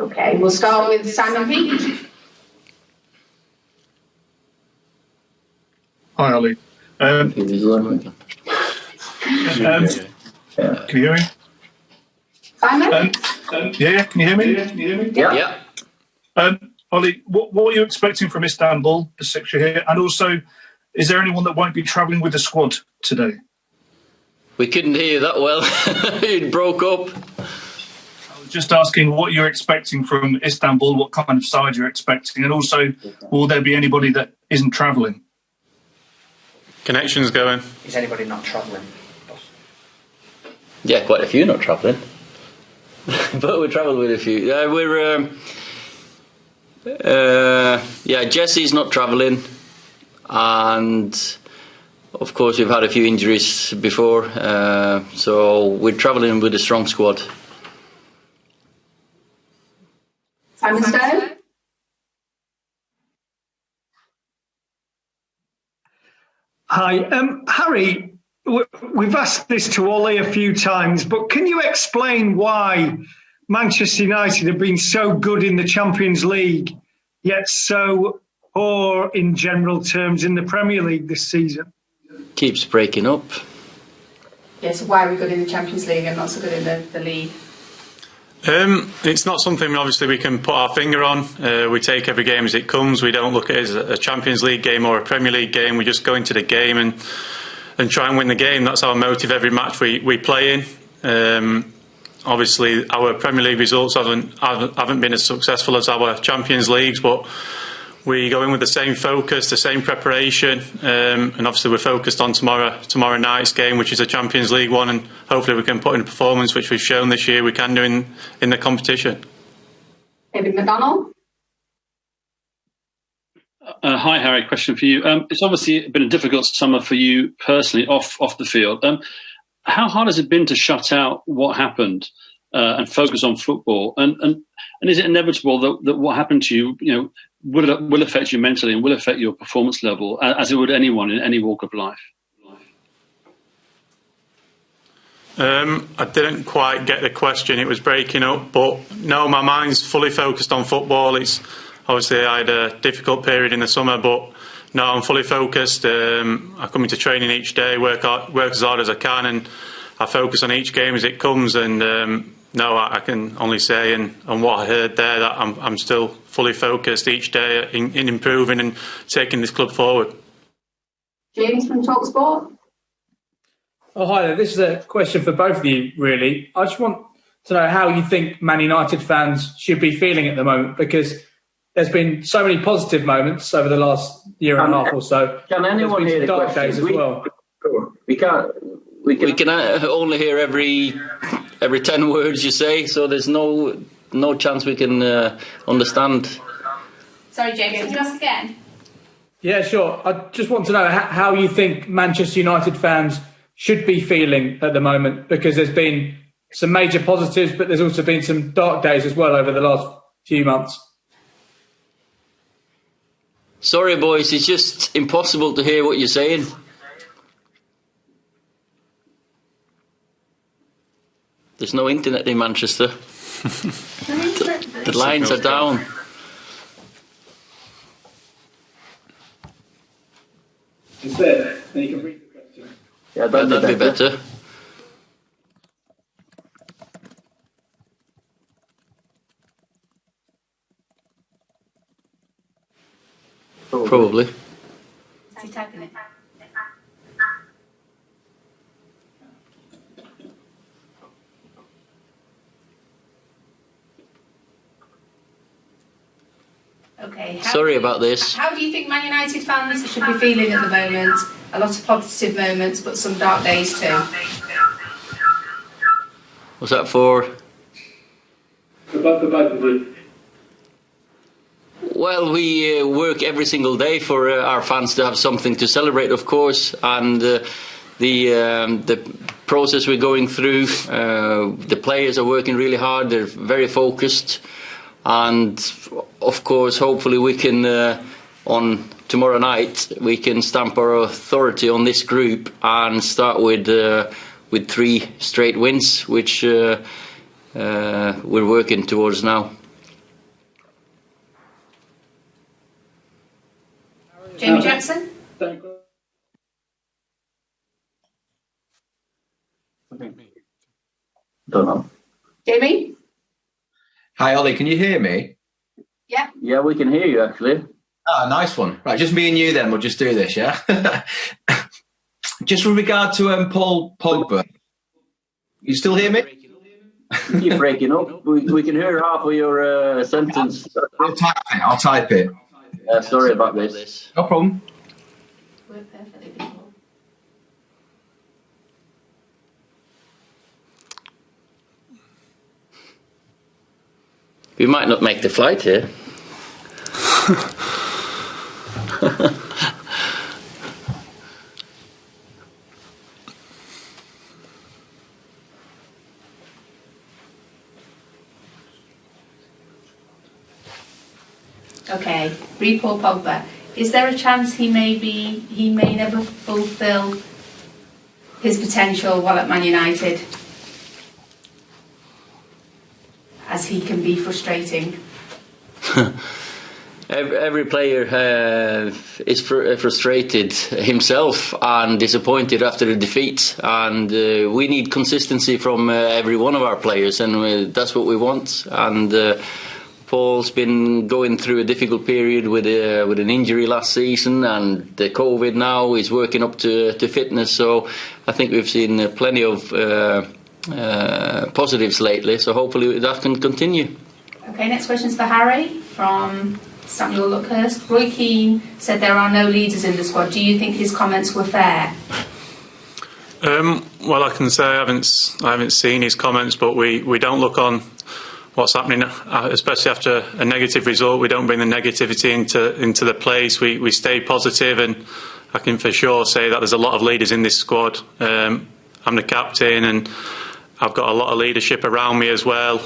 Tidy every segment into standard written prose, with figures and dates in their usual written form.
Okay, we'll start with Simon Peake. Hi, Ollie. Can you hear me? Simon? Yeah, can you hear me? Yeah. Ollie, what are you expecting from Istanbul Basaksehir? And also, is there anyone that won't be travelling with the squad today? We couldn't hear you that well. It broke up. I was just asking what you're expecting from Istanbul, what kind of side you're expecting, and also, will there be anybody that isn't travelling? Connections going. Is anybody not travelling? Yeah, quite a few not travelling. But we're travelling with a few. Jesse's not travelling, and of course we've had a few injuries before, so we're travelling with a strong squad. Simon Stone? Hi, Harry. We've asked this to Ollie a few times, but can you explain why Manchester United have been so good in the Champions League, yet so poor in general terms in the Premier League this season? Keeps breaking up. Yes, why are we good in the Champions League and not so good in the league? It's not something obviously we can put our finger on. We take every game as it comes. We don't look at it as a Champions League game or a Premier League game. We just go into the game and try and win the game. That's our motive every match we play in. Obviously, our Premier League results haven't been as successful as our Champions Leagues, but we go in with the same focus, the same preparation, and obviously we're focused on tomorrow night's game, which is a Champions League one, and hopefully we can put in a performance which we've shown this year we can do in the competition. David McDonald? Hi, Harry. Question for you. It's obviously been a difficult summer for you personally off the field. How hard has it been to shut out what happened and focus on football? And is it inevitable that what happened to you, will affect you mentally and will affect your performance level, as it would anyone in any walk of life? I didn't quite get the question. It was breaking up, but no, my mind's fully focused on football. It's obviously I had a difficult period in the summer, but no, I'm fully focused. I come into training each day, work as hard as I can, and I focus on each game as it comes. And no, I can only say, on what I heard there, that I'm still fully focused each day in improving and taking this club forward. James from TalkSport? Oh, hi there. This is a question for both of you, really. I just want to know how you think Man United fans should be feeling at the moment, because there's been so many positive moments over the last year and a half or so. Can anyone hear the dark question? days as well. We can only hear every 10 words you say, so there's no chance we can understand. Sorry, James, could you ask again? Yeah, sure. I just want to know how you think Manchester United fans should be feeling at the moment, because there's been some major positives, but there's also been some dark days as well over the last few months. Sorry, boys, it's just impossible to hear what you're saying. There's no internet in Manchester. The lines are down. It's there. Then you can read the question. Yeah, That'd be better. Probably. Is he typing it? Okay. Sorry about this. How do you think Man United fans should be feeling at the moment? A lot of positive moments, but some dark days too. What's that for? For both of you. Well, we work every single day for our fans to have something to celebrate, of course, and the process we're going through, the players are working really hard, they're very focused, and of course, hopefully we can, on tomorrow night, we can stamp our authority on this group and start with 3 straight wins, which we're working towards now. Jamie Jackson? Don't know. Jamie? Hi, Ollie, can you hear me? Yeah. Yeah, we can hear you actually. Ah, nice one. Right, just me and you then. We'll just do this, yeah? Just with regard to Paul Pogba, you still hear me? You keep breaking up. We can hear half of your sentence. I'll type it. Sorry about this. No problem. Worked perfectly before. We might not make the flight here. Okay, read Paul Pogba. Is there a chance he may never fulfil his potential while at Man United? As he can be frustrating. Every player is frustrated himself and disappointed after the defeat, and we need consistency from every one of our players, and that's what we want. And Paul's been going through a difficult period with an injury last season, and the COVID now. He's working up to fitness, so I think we've seen plenty of positives lately. So hopefully that can continue. Okay, next question's for Harry from Samuel Luckhurst. Roy Keane said there are no leaders in the squad. Do you think his comments were fair? Well, I can say I haven't seen his comments, but we don't look on what's happening, especially after a negative result. We don't bring the negativity into the place. We stay positive, and I can for sure say that there's a lot of leaders in this squad. I'm the captain, and I've got a lot of leadership around me as well,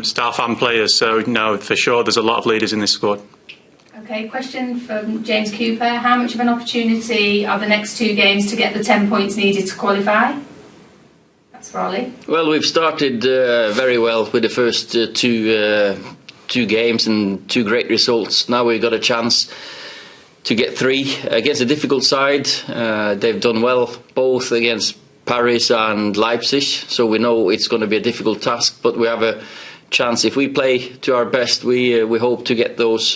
staff and players. So no, for sure, there's a lot of leaders in this squad. Okay, question from James Cooper. How much of an opportunity are the next two games to get the 10 points needed to qualify? That's for Ollie. Well, we've started very well with the first two games and two great results. Now we've got a chance to get three against a difficult side. They've done well both against Paris and Leipzig, so we know it's going to be a difficult task, but we have a chance. If we play to our best, we hope to get those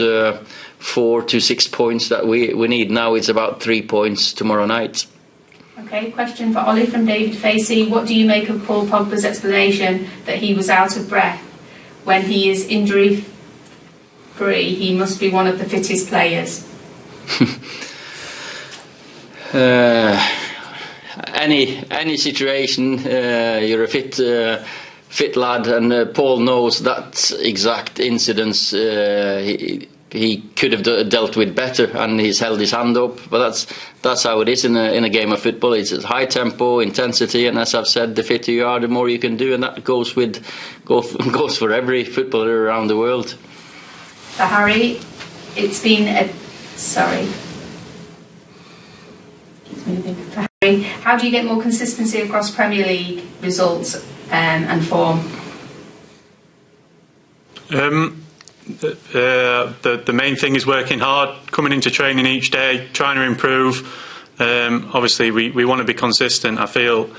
4 to 6 points that we need. Now it's about 3 points tomorrow night. Okay, question for Ollie from David Facey. What do you make of Paul Pogba's explanation that he was out of breath? When he is injury free, he must be one of the fittest players. Any situation, you're a fit lad, and Paul knows that exact incidents he could have dealt with better, and he's held his hand up. But that's how it is in a game of football. It's high tempo, intensity, and as I've said, the fitter you are, the more you can do, and that goes for every footballer around the world. For Harry, it's been For Harry, how do you get more consistency across Premier League results and form? The main thing is working hard, coming into training each day, trying to improve. Obviously, we want to be consistent. I feel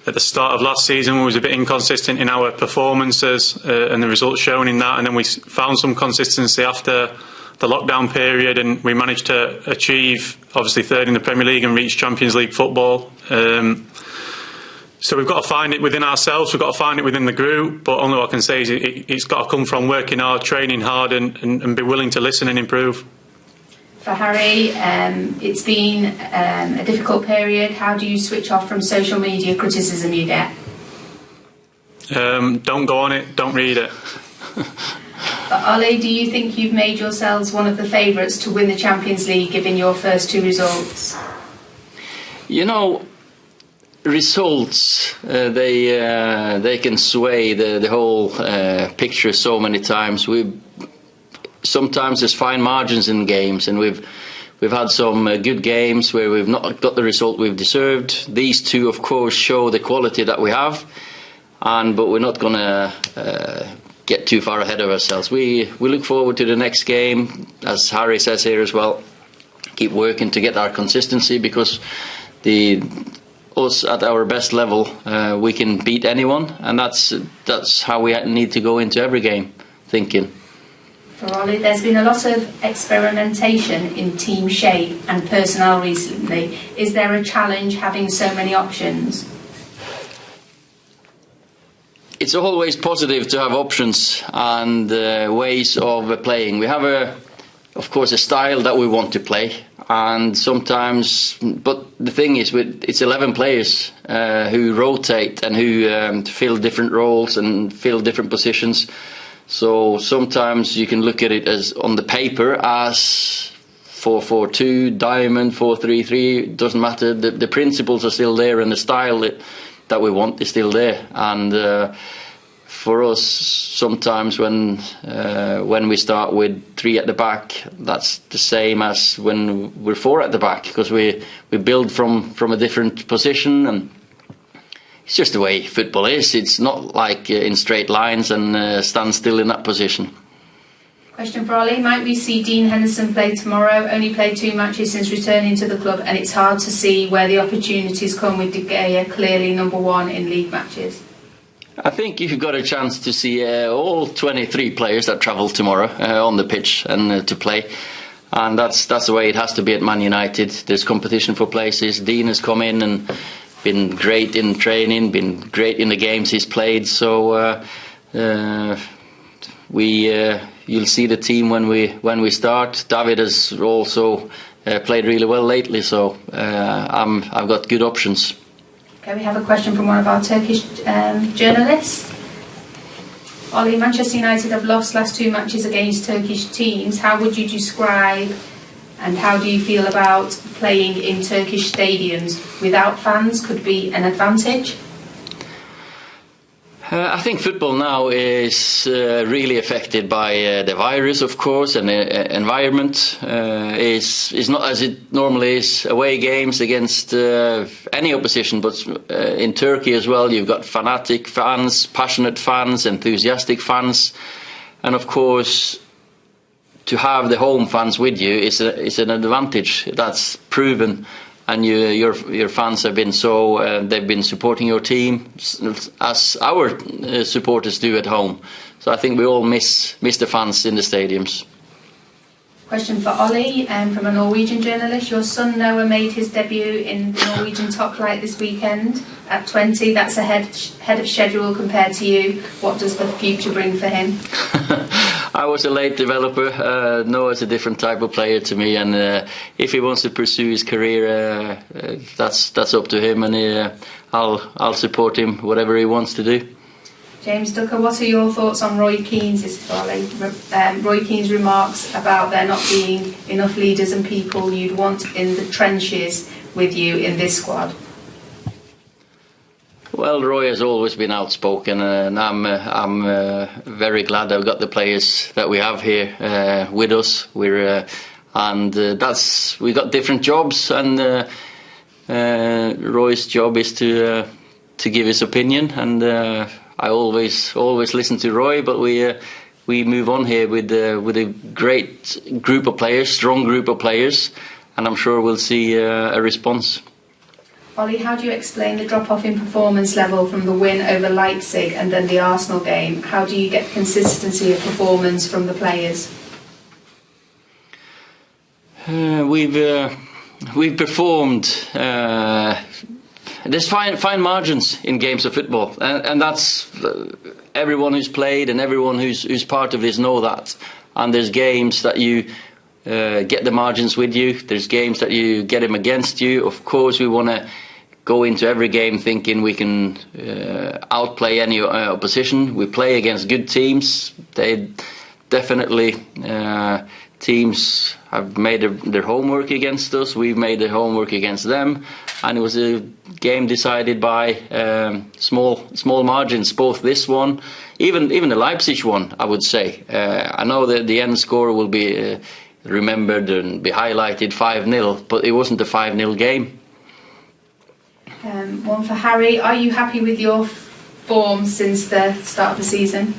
at the start of last season we was a bit inconsistent in our performances and the results shown in that, and then we found some consistency after the lockdown period, and we managed to achieve obviously third in the Premier League and reach Champions League football. So we've got to find it within ourselves, we've got to find it within the group, but only what I can say is it's got to come from working hard, training hard, and be willing to listen and improve. For Harry, it's been a difficult period. How do you switch off from social media criticism you get? Don't go on it, don't read it. But Ole, do you think you've made yourselves one of the favourites to win the Champions League given your first two results? You know, results, they can sway the whole picture so many times. Sometimes there's fine margins in games, and we've had some good games where we've not got the result we've deserved. These two, of course, show the quality that we have, but we're not going to get too far ahead of ourselves. We look forward to the next game, as Harry says here as well, keep working to get our consistency, because us at our best level, we can beat anyone, and that's how we need to go into every game thinking. For Ollie, there's been a lot of experimentation in team shape and personnel recently. Is there a challenge having so many options? It's always positive to have options and ways of playing. We have of course, a style that we want to play, and sometimes. But the thing is, it's 11 players who rotate and who fill different roles and fill different positions. So sometimes you can look at it as on the paper as 4-4-2, diamond, 4-3-3. Doesn't matter. The principles are still there, and the style that we want is still there. And for us, sometimes when we start with 3 at the back, that's the same as when we're 4 at the back, because we build from a different position, and it's just the way football is. It's not like in straight lines and stand still in that position. Question for Ollie. Might we see Dean Henderson play tomorrow? Only played 2 matches since returning to the club, and it's hard to see where the opportunities come with De Gea clearly number 1 in league matches. I think you've got a chance to see all 23 players that travel tomorrow on the pitch and to play. And that's the way it has to be at Man United. There's competition for places. Dean has come in and been great in training, been great in the games he's played. So you'll see the team when we start. David has also played really well lately, so I've got good options. Okay, we have a question from one of our Turkish journalists. Ollie, Manchester United have lost last 2 matches against Turkish teams. How would you describe and how do you feel about playing in Turkish stadiums without fans? Could be an advantage? I think football now is really affected by the virus, of course, and the environment is not as it normally is. Away games against any opposition, but in Turkey as well, you've got fanatic fans, passionate fans, enthusiastic fans, and of course, to have the home fans with you is an advantage. That's proven. And your fans have been they've been supporting your team as our supporters do at home. So I think we all miss the fans in the stadiums. Question for Ollie from a Norwegian journalist. Your son Noah made his debut in the Norwegian top flight this weekend at 20. That's ahead of schedule compared to you. What does the future bring for him? I was a late developer. Noah's a different type of player to me, and if he wants to pursue his career, that's up to him, and I'll support him whatever he wants to do. James Ducker, what are your thoughts on Roy Keane's Roy Keane's remarks about there not being enough leaders and people you'd want in the trenches with you in this squad? Well, Roy has always been outspoken, and I'm very glad I've got the players that we have here with us. We got different jobs, and Roy's job is to give his opinion, and I always listen to Roy. But we move on here with a great group of players, strong group of players, and I'm sure we'll see a response. Ollie, how do you explain the drop-off in performance level from the win over Leipzig and then the Arsenal game? How do you get consistency of performance from the players? We've performed. There's fine margins in games of football, and that's everyone who's played and everyone who's part of this know that. And there's games that you get the margins with you. There's games that you get them against you. Of course, we want to go into every game thinking we can outplay any opposition. We play against good teams. They definitely teams have made their homework against us. We've made the homework against them, and it was a game decided by small margins. Both this one, even the Leipzig one, I would say. I know that the end score will be remembered and be highlighted 5-0, but it wasn't a 5-0 game. One for Harry. Are you happy with your form since the start of the season?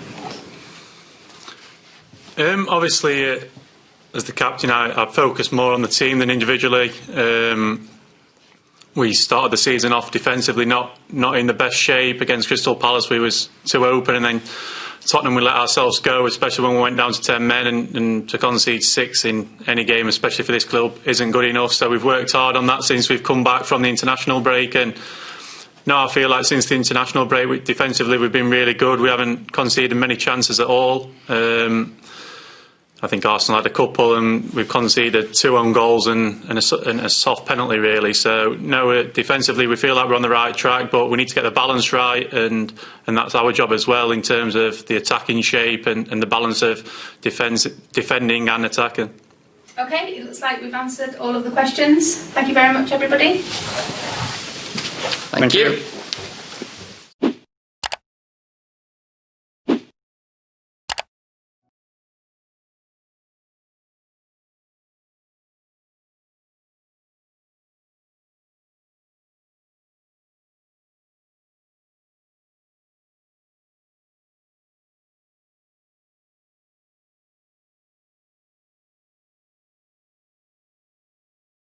Obviously, as the captain, I focus more on the team than individually. We started the season off defensively, not in the best shape. Against Crystal Palace, we was too open, and then Tottenham, we let ourselves go, especially when we went down to 10 men, and to concede 6 in any game, especially for this club, isn't good enough. So we've worked hard on that since we've come back from the international break, and now I feel like since the international break, defensively we've been really good. We haven't conceded many chances at all. I think Arsenal had a couple, and we've conceded 2 own goals and a soft penalty, really. So, no, defensively we feel like we're on the right track, but we need to get the balance right, and that's our job as well in terms of the attacking shape and the balance of defending and attacking. Okay, it looks like we've answered all of the questions. Thank you very much, everybody. Thank you.